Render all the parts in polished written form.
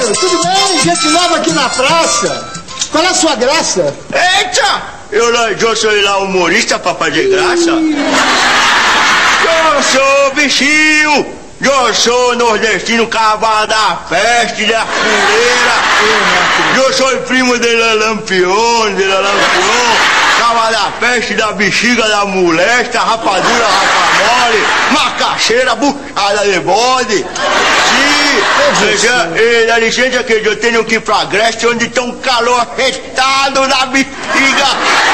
Pedro, tudo bem? Gente nova aqui na praça. Qual é a sua graça? Eita! Eu sou lá humorista pra fazer graça. Eu sou bichinho. Eu sou nordestino, cavalo da festa, da fuleira. Eu sou primo de Lampião, cavalo da festa, da bexiga, da molesta, rapadura, rapamole, macaxeira, buchada de bode. Sim, dá licença que eu tenho que ir pra Grécia, onde tem um calor arretado na bexiga,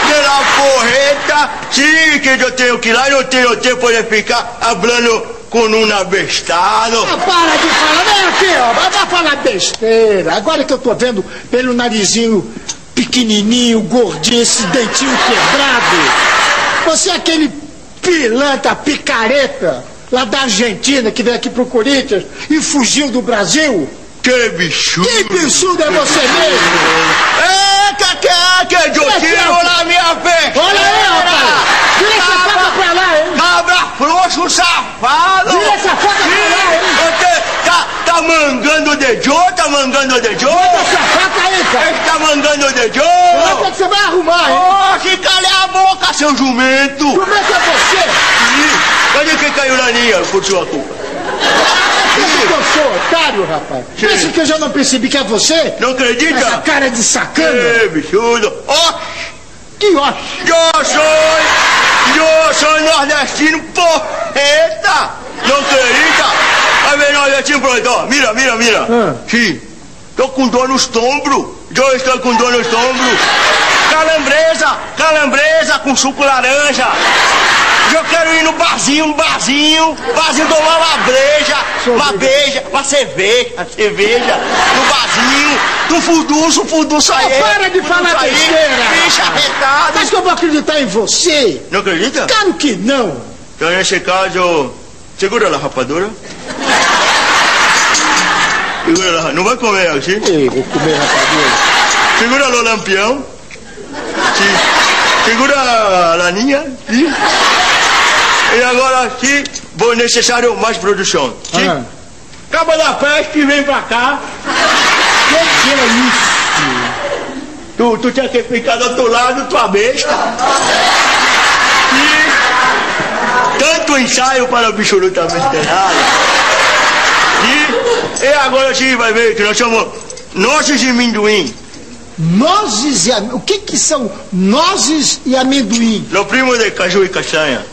pela porreta. Sim, que eu tenho que ir lá e não tenho tempo de ficar falando com um abestado. Ah, para de falar, vem aqui, ó, vai falar besteira. Agora que eu tô vendo pelo narizinho pequenininho, gordinho, esse dentinho quebrado. Você é aquele pilantra, picareta, lá da Argentina, que veio aqui pro Corinthians e fugiu do Brasil. Que bichudo. Que bichudo é você mesmo? Que eu tiro na minha festa. Olha aí, rapaz. Tira essa faca pra lá, hein? Cabra frouxo, safado. Tira essa faca pra lá, hein? Você tá mangando de Jô? Tá mangando de Jô? Bota essa faca aí, cara. Tá mangando de Jô? Onde é que você vai arrumar, hein? Oxe, cale a boca, seu jumento. Como é que é você? Cadê quem caiu na linha por sua culpa? Pensa que eu sou otário, rapaz. Pensa que eu já não percebi que é você? Não acredita? Essa cara de sacana. Ei, bichudo. Oxe. Que ótimo. Eu sou nordestino, porreta. Não acredita? Vai ver nordestino, pronto. Mira. Sim. Tô com dor nos ombros. Eu estou com dor nos ombros. Calambresa com suco laranja. Eu quero ir no barzinho tomar uma breja, uma cerveja, no barzinho, do fuduço aí. Para de falar besteira. Bicha arretada. Mas que eu vou acreditar em você? Não acredita? Claro que não. Então, nesse caso, segura lá, rapadura. Segura lá, não vai comer assim? Ei, vou comer rapadura. Segura lá o lampião. Sim. Segura a laninha. Sim. E agora sim, vou necessário mais produção. Sim. Acaba da festa e vem pra cá. Que é isso? Tu tinha que ficar do outro lado, tua besta. E tanto ensaio para o absolutamente nada. E agora sim vai ver que nós somos nozes de amendoim. Nozes e amendoim? O que são nozes e amendoim? Lo primo de caju e castanha.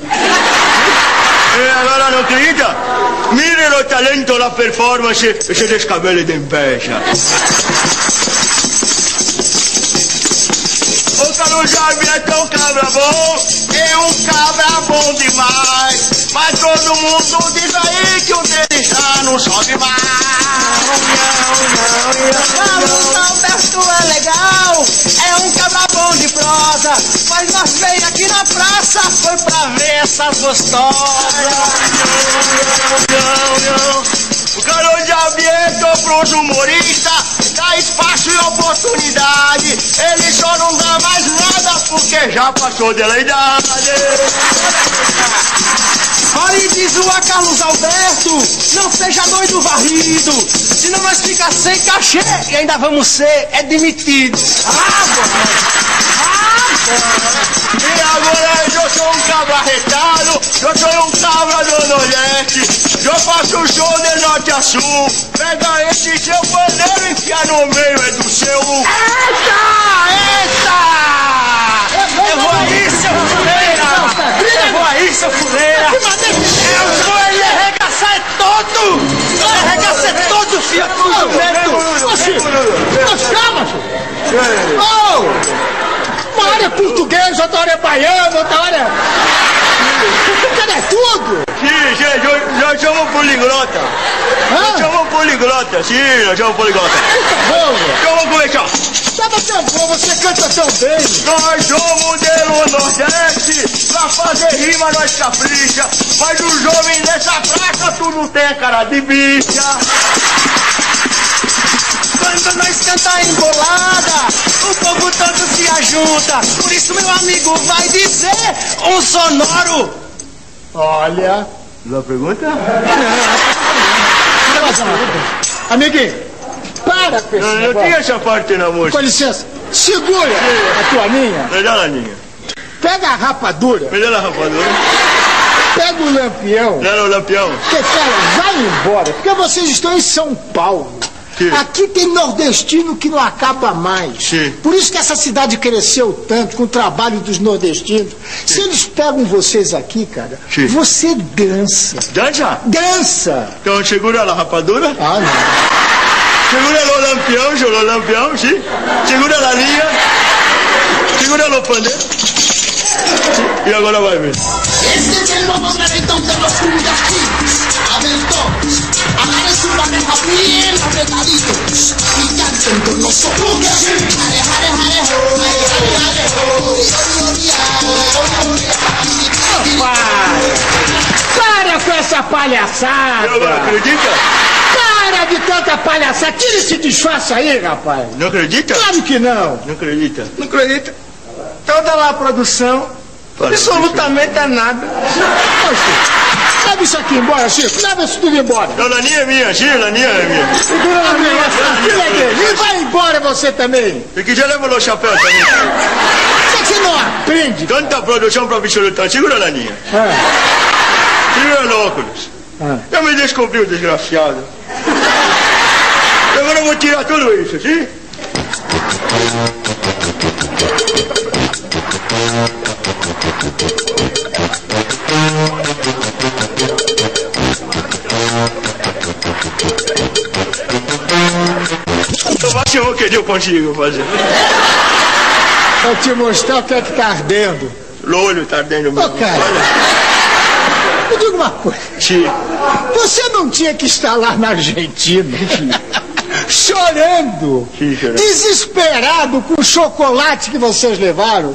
E agora não acredita? Mire o talento, a performance, esse descabelo de inveja. O Carujá é tão cabra bom, é um cabra bom demais. Mas todo mundo diz aí que o dele já não sobe mais. O Alberto é legal, é um cabra bom de prosa. Mas nós veio aqui na praça, foi pra ver essas gostosas. O Carujá é pros humoristas, dá espaço e oportunidade. Ele só não dá mais nada porque já passou dela idade. Olha e diz o a Carlos Alberto, não seja doido varrido, senão nós fica sem cachê e ainda vamos ser demitidos. E agora eu sou um cabra arretado, eu sou um cabra do Nordeste, eu faço show de norte a sul, pega esse seu paneiro e enfia no meio do seu... Eita! Eu vou aí, seu fuleira! Eu vou aí, seu fuleira! Eu vou ele arregaçar todo! Arregaçar todo, filho do jumento! Oxi, calma, senhor. Uma hora é português, outra hora é baiano, outra hora é... Cadê tudo? Sim, nós somos poliglota. Nós somos poliglota, sim, nós somos poliglota. Então vamos começar. Tava tão bom, você canta tão bem. Nós somos do Nordeste, pra fazer rima nós capricha, mas o jovem dessa praça tu não tem cara de bicha. Quando nós canta embolada, o povo todo se ajunta. Por isso meu amigo vai dizer um sonoro. Olha. Uma pergunta? Amiguinho, para Para com esse Não negócio. tinha essa parte na música. Com licença, segura a tua linha, Me dá a linha. pega a rapadura, Me dá a rapadura. pega o lampião. Dá o lampião. Porque, cara, vai embora, porque vocês estão em São Paulo. Sim. Aqui tem nordestino que não acaba mais. Sim. Por isso que essa cidade cresceu tanto com o trabalho dos nordestinos. Se eles pegam vocês aqui, cara, Sim. você dança. Dança. Dança! Então segura a rapadura. Ah, não. Segura o lampião, sim. Segura a linha. Segura o pandeiro. E agora vai ver. Este es el nuevo reventón de los fundastinos. Aventón. Agarren su pareja bien apretaditos y canten con nosotros. Jare, jare, jare, ho, jare, jare, ho. Para com essa E agora, palhaçada! acredita? Para de tanta palhaçada! Tira esse disfarce aí, rapaz! Não acredita? Claro que não! Não acredita. Não acredita? Toda lá a produção, Para, absolutamente é nada. Poxa, leva isso aqui embora, Chico! Leva isso tudo embora! Não, a laninha é minha, sim, a laninha é minha. Segura na minha, essa filha dele! E vai embora você também! Se quiser, leva o chapéu também. Por que você não aprende? Tanta produção para absolutar. Segura a laninha. Segura o óculos. Já me descobriu, desgraciado. Agora eu vou tirar tudo isso, sim? O máximo que eu consigo fazer. Pra te mostrar o que é que tá ardendo. O olho tá ardendo Ô, mesmo. cara, me diga uma coisa. Sim. Você não tinha que estar lá na Argentina, chorando, Sim, chorando. desesperado com o chocolate que vocês levaram.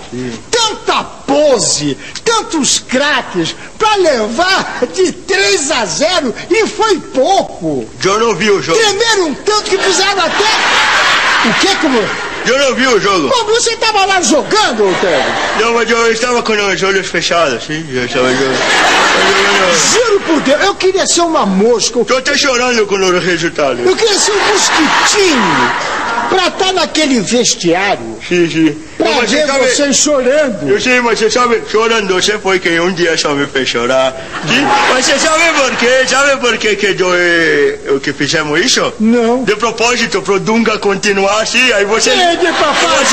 Tanta pose, tantos craques, pra levar de 3-0 e foi pouco. Eu não vi o jogo. Tremeram tanto que fizeram até... O que como... Eu não vi o jogo. Pô, você estava lá jogando, Otávio? Não, mas eu estava com os olhos fechados, sim. Eu estava jogando. Juro por Deus, eu queria ser uma mosca. Estou até chorando com os resultados. Eu queria ser um mosquitinho pra estar naquele vestiário, Sim, sim. pra Não, mas ver vocês chorando. Eu sei, mas você sabe, chorando você foi que um dia só me fez chorar. Sim? Mas você sabe por quê? Sabe por quê que fizemos isso? Não. De propósito, pro Dunga continuar assim, aí vocês... Rede, papai,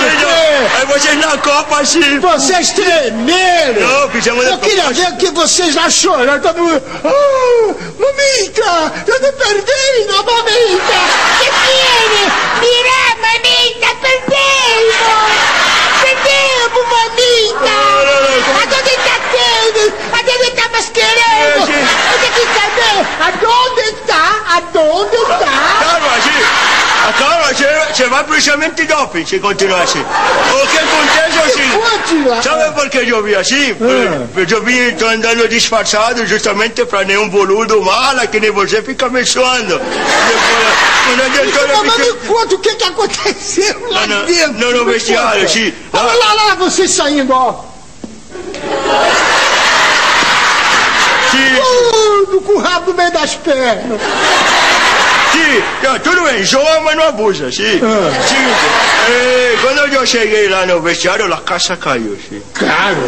Aí vocês na Copa assim... vocês tremeram. Não, fizemos de Eu queria propósito. ver que vocês lá chorando, todo mundo... Oh, mamita, eu te perdendo, mamita. Que tiene? Mira, mamita, perdemos. Perdemos, mamita. Aonde está tendo? Aonde está mais querendo? Sim. Eu tenho que saber. Aonde está? Aonde está? Calma, sim. Calma, você vai pro exame antidoping se continuar assim. O que acontece é o seguinte... Onde lá? Sabe por que eu vim assim? Eu vim tô andando disfarçado justamente para nenhum boludo mala que nem você fica me suando. Mas me conta o que aconteceu lá dentro. Não, no vestiário, sim. Olha lá, vocês saindo, ó. Sim, Com o rabo no meio das pernas. sim, tudo bem, joga, mas não abusa, sim. Sim, quando eu cheguei lá no vestiário, a casa caiu, sim. Claro.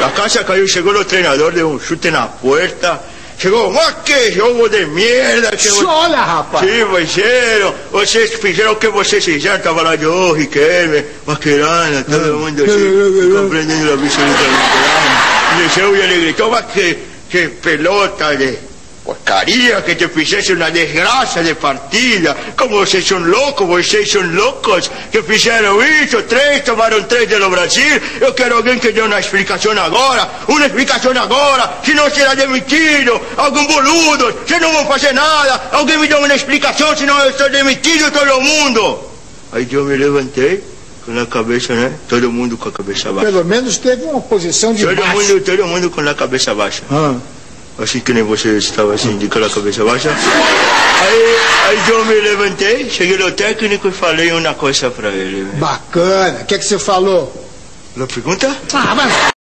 A casa caiu, chegou o treinador, deu um chute na porta. Chegou, mas que jogo de merda. Que Olha, rapaz. Sim, vocês fizeram o que vocês fizeram, estava lá eu, Riquelme, Maquerana, todo mundo assim, compreendendo absolutamente nada. E ele gritou, mas que pelota de porcaria, que te fizesse uma desgraça de partida, como vocês são loucos, que fizeram isso, tomaram 3 do Brasil, eu quero alguém que dê uma explicação agora, senão será demitido, algum boludo, se não vão fazer nada, alguém me dá uma explicação, senão eu estou demitido todo mundo. Aí eu me levantei, com a cabeça, né, todo mundo com a cabeça baixa. Pelo menos teve uma posição de baixo. Todo mundo com a cabeça baixa. Assim que nem você estava assim, de com a cabeça baixa. Aí eu me levantei, cheguei no técnico e falei uma coisa para ele. Bacana. O que você falou? Uma pergunta? Ah, mas...